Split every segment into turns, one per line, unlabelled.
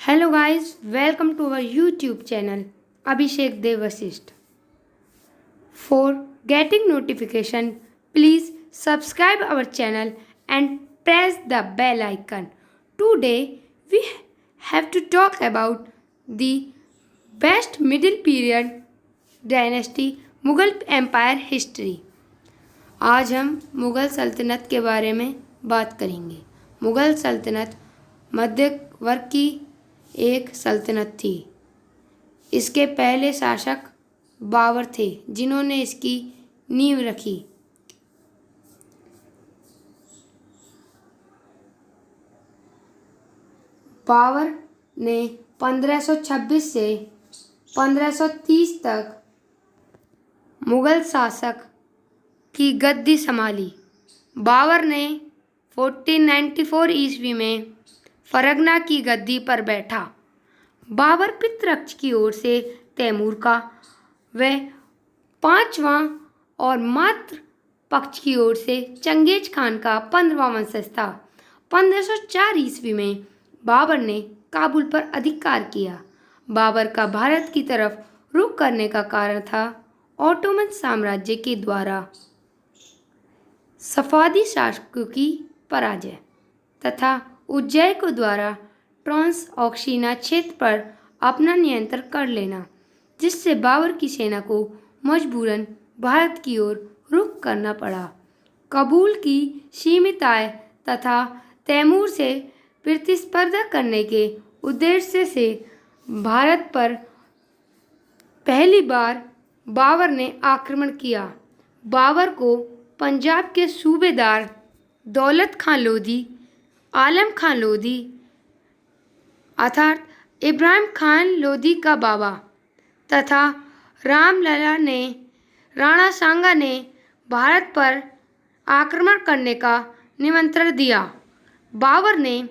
Hello guys, welcome to our YouTube channel Abhishek Dev Vasisht. For getting notification, please subscribe our channel and press the bell icon. Today we have to talk about the best middle period dynasty Mughal empire history. आज हम मुग़ल सल्तनत के बारे में बात करेंगे। मुग़ल सल्तनत मध्य वर्ग की एक सल्तनत थी। इसके पहले शासक बाबर थे जिन्होंने इसकी नींव रखी। बाबर ने 1526 से 1530 तक मुग़ल शासक की गद्दी संभाली। बाबर ने 1494 ईस्वी में फरगना की गद्दी पर बैठा। बाबर पितृपक्ष की ओर से तैमूर का व पांचवां और मातृ पक्ष की ओर से चंगेज खान का 15वां वंशज था। 1504 ईस्वी में बाबर ने काबुल पर अधिकार किया। बाबर का भारत की तरफ रुख करने का कारण था ऑटोमन साम्राज्य के द्वारा सफादी शासकों की पराजय तथा उज्जैन द्वारा ट्रांस ऑक्शिना क्षेत्र पर अपना नियंत्रण कर लेना, जिससे बाबर की सेना को मजबूरन भारत की ओर रुख करना पड़ा। काबुल की सीमित आय तथा तैमूर से प्रतिस्पर्धा करने के उद्देश्य से भारत पर पहली बार बाबर ने आक्रमण किया। बाबर को पंजाब के सूबेदार दौलत खां लोधी, आलम खां लोधी अर्थात इब्राहिम खान लोधी का बाबा तथा रामलला ने राणा सांगा ने भारत पर आक्रमण करने का निमंत्रण दिया। बाबर ने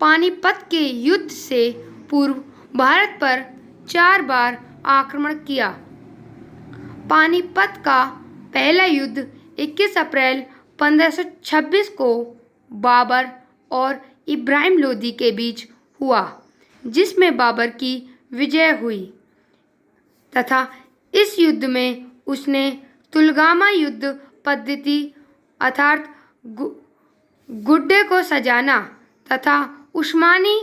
पानीपत के युद्ध से पूर्व भारत पर 4 बार आक्रमण किया। पानीपत का पहला युद्ध 21 अप्रैल 1526 को बाबर और इब्राहिम लोधी के बीच हुआ, जिसमें बाबर की विजय हुई तथा इस युद्ध में उसने तुलगामा युद्ध पद्धति अर्थात गुड्डे को सजाना तथा उस्मानी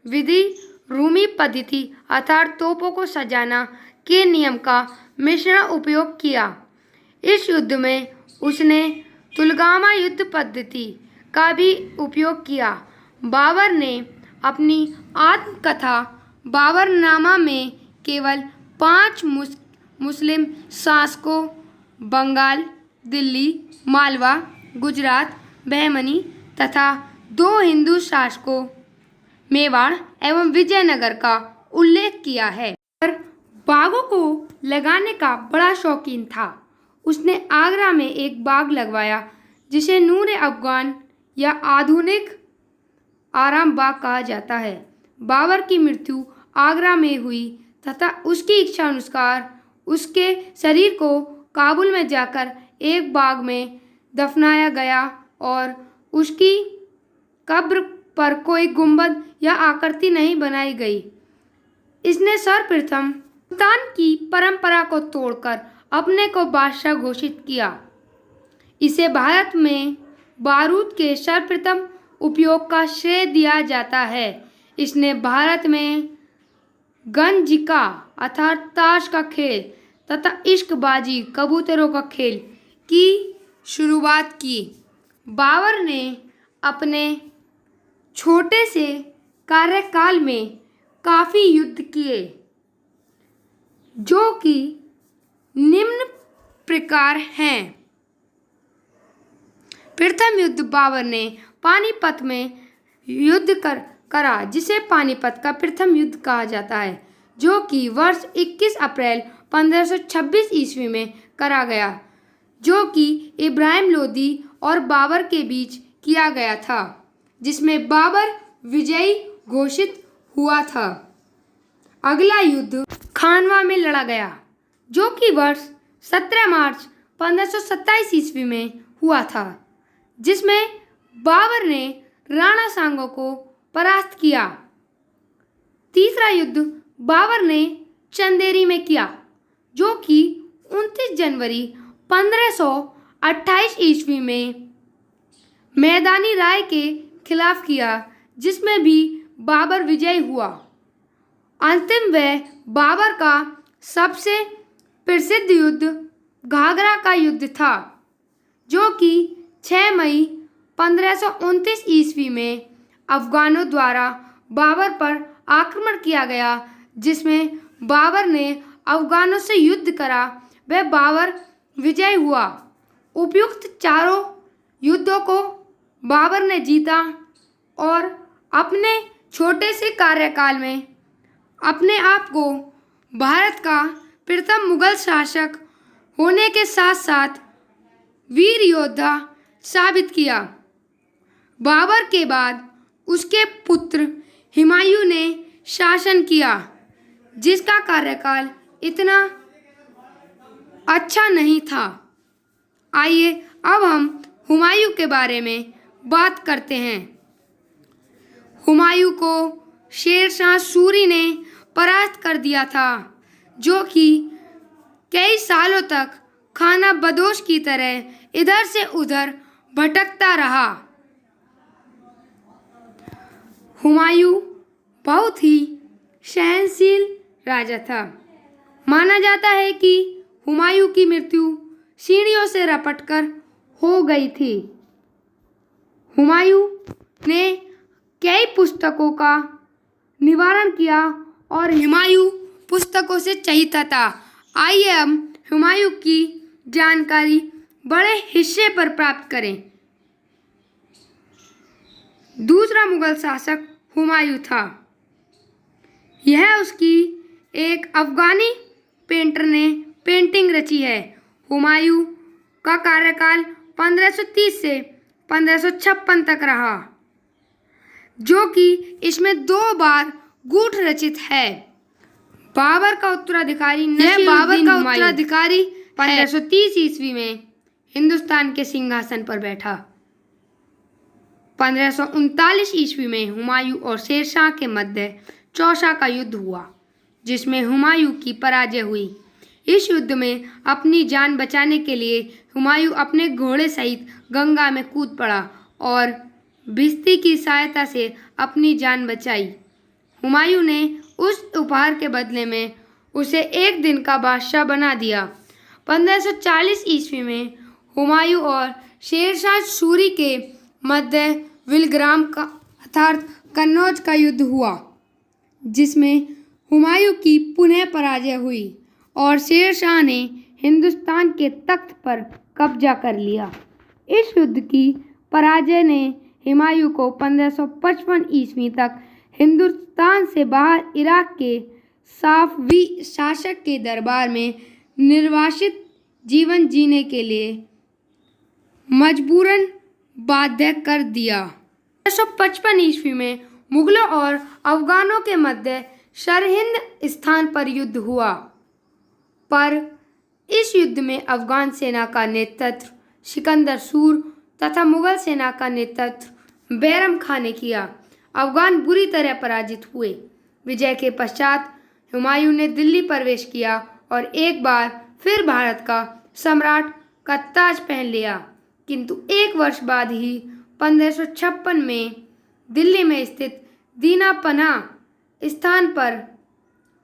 विधि रूमी पद्धति अर्थात तोपों को सजाना के नियम का मिश्रण उपयोग किया। इस युद्ध में उसने तुलगामा युद्ध पद्धति का भी उपयोग किया। बाबर ने अपनी आत्मकथा बाबरनामा में केवल 5 मुस्लिम शासकों बंगाल, दिल्ली, मालवा, गुजरात, बहमनी तथा 2 हिंदू शासकों मेवाड़ एवं विजयनगर का उल्लेख किया है। पर बागों को लगाने का बड़ा शौकीन था। उसने आगरा में एक बाग लगवाया जिसे नूर अफगान या आधुनिक आराम बाग कहा जाता है। बाबर की मृत्यु आगरा में हुई तथा उसकी इच्छा अनुसार उसके शरीर को काबुल में जाकर एक बाग में दफनाया गया और उसकी कब्र पर कोई गुंबद या आकृति नहीं बनाई गई। इसने सर्वप्रथम सुल्तान की परंपरा को तोड़कर अपने को बादशाह घोषित किया। इसे भारत में बारूद के सर्वप्रथम उपयोग का श्रेय दिया जाता है। इसने भारत में गंजिका अर्थात ताश का खेल तथा इश्कबाजी कबूतरों का खेल की शुरुआत की। बाबर ने अपने छोटे से कार्यकाल में काफ़ी युद्ध किए, जो कि निम्न प्रकार हैं। प्रथम युद्ध बाबर ने पानीपत में युद्ध करा, जिसे पानीपत का प्रथम युद्ध कहा जाता है, जो कि वर्ष 21 अप्रैल 1526 ईस्वी में करा गया, जो कि इब्राहिम लोधी और बाबर के बीच किया गया था, जिसमें बाबर विजयी घोषित हुआ था। अगला युद्ध खानवा में लड़ा गया, जो कि वर्ष 17 मार्च 1527 ईस्वी में हुआ था, जिसमें बाबर ने राणा सांगो को परास्त किया। तीसरा युद्ध बाबर ने चंदेरी में किया, जो कि 29 जनवरी 1528 ईस्वी में मैदानी राय के खिलाफ किया, जिसमें भी बाबर विजयी हुआ। अंतिम व बाबर का सबसे प्रसिद्ध युद्ध घाघरा का युद्ध था, जो कि 6 मई 1529 ईस्वी में अफगानों द्वारा बाबर पर आक्रमण किया गया, जिसमें बाबर ने अफगानों से युद्ध करा व बाबर विजयी हुआ। उपयुक्त चारों युद्धों को बाबर ने जीता और अपने छोटे से कार्यकाल में अपने आप को भारत का प्रथम मुगल शासक होने के साथ साथ वीर योद्धा साबित किया। बाबर के बाद उसके पुत्र हुमायूं ने शासन किया, जिसका कार्यकाल इतना अच्छा नहीं था। आइए अब हम हुमायूं के बारे में बात करते हैं। हुमायूं को शेरशाह सूरी ने परास्त कर दिया था, जो कि कई सालों तक खाना बदोश की तरह इधर से उधर भटकता रहा। हुमायूं बहुत ही सहनशील राजा था। माना जाता है कि हुमायूं की मृत्यु सीढ़ियों से रपटकर हो गई थी। हुमायूं ने कई पुस्तकों का निवारण किया और हुमायूं पुस्तकों से चहीता था। आइए हम हुमायूं की जानकारी बड़े हिस्से पर प्राप्त करें। दूसरा मुगल शासक हुमायूं था। यह उसकी एक अफगानी पेंटर ने पेंटिंग रची है। हुमायूं का कार्यकाल 1530 से 1556 तक रहा, जो कि इसमें 2 बार गूढ़ रचित है। बाबर का उत्तराधिकारी बाबर का उत्तराधिकारी 1530 ईस्वी में हिंदुस्तान के सिंहासन पर बैठा। 1539 ईस्वी में हुमायूं और शेरशाह के मध्य चौसा का युद्ध हुआ, जिसमें हुमायूं की पराजय हुई। इस युद्ध में अपनी जान बचाने के लिए हुमायूं अपने घोड़े सहित गंगा में कूद पड़ा और भिश्ती की सहायता से अपनी जान बचाई। हुमायूं ने उस उपहार के बदले में उसे 1 दिन का बादशाह बना दिया। 1540 ईस्वी में हुमायूं और शेरशाह सूरी के मध्य विलग्राम का अर्थात कन्नौज का युद्ध हुआ, जिसमें हुमायूं की पुनः पराजय हुई और शेरशाह ने हिंदुस्तान के तख्त पर कब्जा कर लिया। इस युद्ध की पराजय ने हुमायूं को 1555 ईस्वी तक हिंदुस्तान से बाहर इराक के साफवी शासक के दरबार में निर्वासित जीवन जीने के लिए मजबूरन बाध्य कर दिया। 1555 ईस्वी में मुगलों और अफगानों के मध्य सरहिंद स्थान पर युद्ध हुआ, पर इस युद्ध में अफगान सेना का नेतृत्व सिकंदर सूर तथा मुगल सेना का नेतृत्व बैरम खां ने किया। अफगान बुरी तरह पराजित हुए। विजय के पश्चात हुमायूं ने दिल्ली प्रवेश किया और एक बार फिर भारत का सम्राट का ताज पहन लिया, किंतु 1 वर्ष बाद ही 1556 में दिल्ली में स्थित दीना पनाह स्थान पर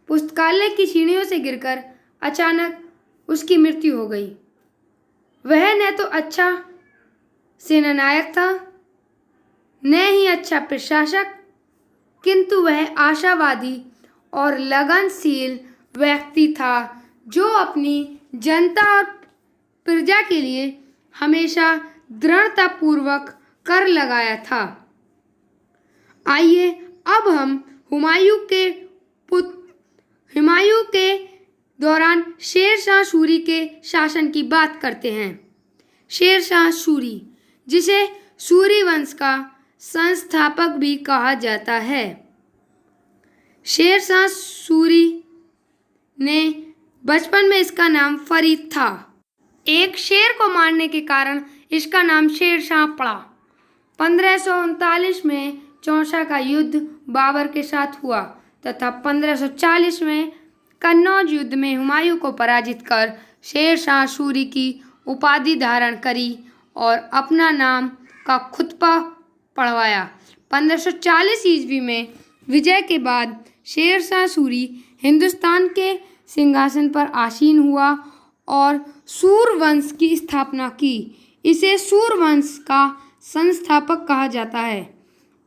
पुस्तकालय की सीढ़ियों से गिरकर अचानक उसकी मृत्यु हो गई। वह न तो अच्छा सेनानायक था, न ही अच्छा प्रशासक, किंतु वह आशावादी और लगनशील व्यक्ति था, जो अपनी जनता और प्रजा के लिए हमेशा दृढ़तापूर्वक कर लगाया था। आइए अब हम हुमायूं के दौरान शेरशाह सूरी के शासन की बात करते हैं। शेरशाह सूरी, जिसे सूरी वंश का संस्थापक भी कहा जाता है। शेरशाह सूरी ने बचपन में इसका नाम फरीद था। एक शेर को मारने के कारण इसका नाम शेरशाह पड़ा। 1539 में चौसा का युद्ध बाबर के साथ हुआ तथा 1540 में कन्नौज युद्ध में हुमायूं को पराजित कर शेर शाह सूरी की उपाधि धारण करी और अपना नाम का खुतबा पढ़वाया। 1540 ईस्वी में विजय के बाद शेर शाह सूरी हिंदुस्तान के सिंहासन पर आसीन हुआ और सूरवंश की स्थापना की। इसे सूरवंश का संस्थापक कहा जाता है।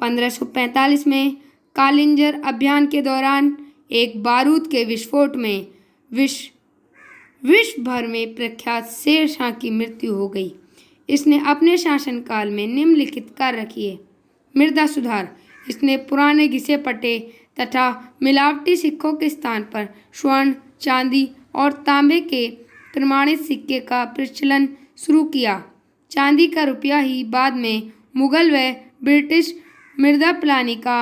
1545 में कालिंजर अभियान के दौरान एक बारूद के विस्फोट में विश्व भर में प्रख्यात शेर शाह की मृत्यु हो गई। इसने अपने शासनकाल में निम्नलिखित कार्य किए। मृदा सुधार, इसने पुराने घिसे पटे तथा मिलावटी सिक्कों के स्थान पर स्वर्ण, चांदी और तांबे के प्रमाणित सिक्के का प्रचलन शुरू किया। चांदी का रुपया ही बाद में मुगल व ब्रिटिश मृदा प्लानी का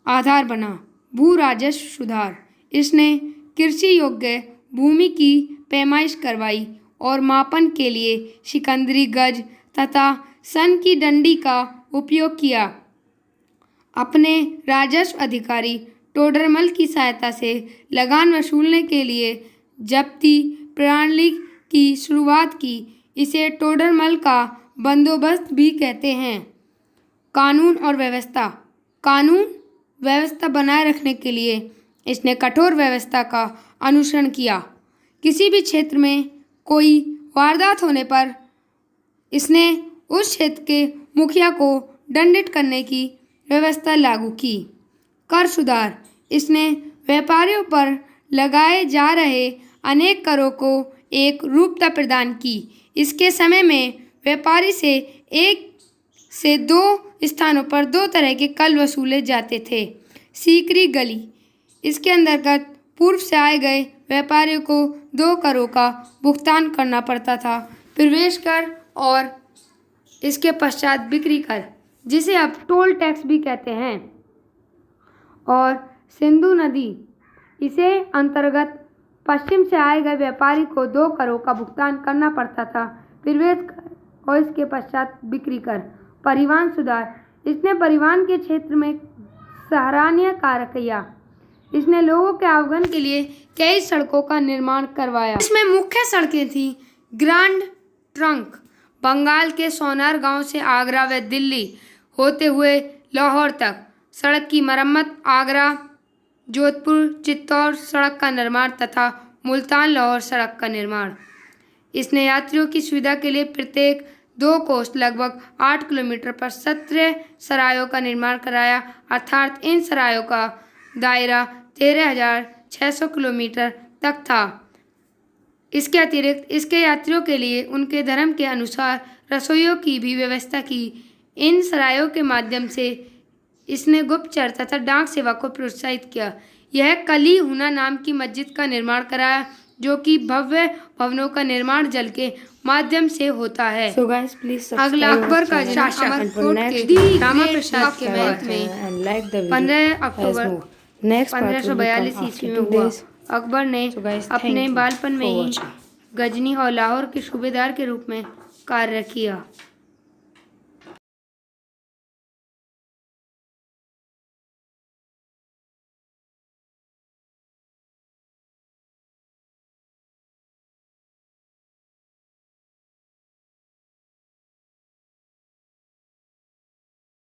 आधार बना। भू राजस्व सुधार, इसने कृषि योग्य भूमि की पैमाइश करवाई और मापन के लिए सिकंदरी गज तथा सन की डंडी का उपयोग किया। अपने राजस्व अधिकारी टोडरमल की सहायता से लगान वसूलने के लिए जब्ती प्रणाली की शुरुआत की। इसे टोडरमल का बंदोबस्त भी कहते हैं। कानून और व्यवस्था, कानून व्यवस्था बनाए रखने के लिए इसने कठोर व्यवस्था का अनुसरण किया। किसी भी क्षेत्र में कोई वारदात होने पर इसने उस क्षेत्र के मुखिया को दंडित करने की व्यवस्था लागू की। कर सुधार, इसने व्यापारियों पर लगाए जा रहे अनेक करों को एक रूपता प्रदान की। इसके समय में व्यापारी से एक से दो स्थानों पर दो तरह के कर वसूले जाते थे। सीकरी गली, इसके अंतर्गत पूर्व से आए गए व्यापारियों को 2 करों का भुगतान करना पड़ता था। प्रवेश कर और इसके पश्चात बिक्री कर, जिसे अब टोल टैक्स भी कहते हैं। और सिंधु नदी, इसे अंतर्गत पश्चिम से आए गए व्यापारी को 2 करों का भुगतान करना पड़ता था। प्रवेश कर और इसके पश्चात बिक्री कर। परिवहन सुधार, इसने परिवहन के क्षेत्र में सराहनीय कार्य किया। इसने लोगों के आवागमन के लिए कई सड़कों का निर्माण करवाया। इसमें मुख्य सड़कें थी ग्रांड ट्रंक, बंगाल के सोनार गांव से आगरा व दिल्ली होते हुए लाहौर तक। सड़क की मरम्मत, आगरा जोधपुर चित्तौड़ सड़क का निर्माण तथा मुल्तान लाहौर सड़क का निर्माण। इसने यात्रियों की सुविधा के लिए प्रत्येक 2 कोस लगभग 8 किलोमीटर पर 17 सरायों का निर्माण कराया, अर्थात इन सरायों का दायरा 13,600 किलोमीटर तक था। इसके अतिरिक्त इसके यात्रियों के लिए उनके धर्म के अनुसार रसोइयों की भी व्यवस्था की। इन सरायों के माध्यम से इसने गुप्तचर तथा डाक सेवा को प्रोत्साहित किया। यह कली हुना नाम की मस्जिद का निर्माण कराया, जो कि भव्य भवनों का निर्माण जल के माध्यम से होता है। अगला अकबर का शासक अमरकोट के रामा प्रसाद के वक्त में 15 अक्टूबर 1542 ईस्वी में हुआ। अकबर ने अपने बालपन में ही गजनी और लाहौर के सूबेदार के रूप में कार्य किया।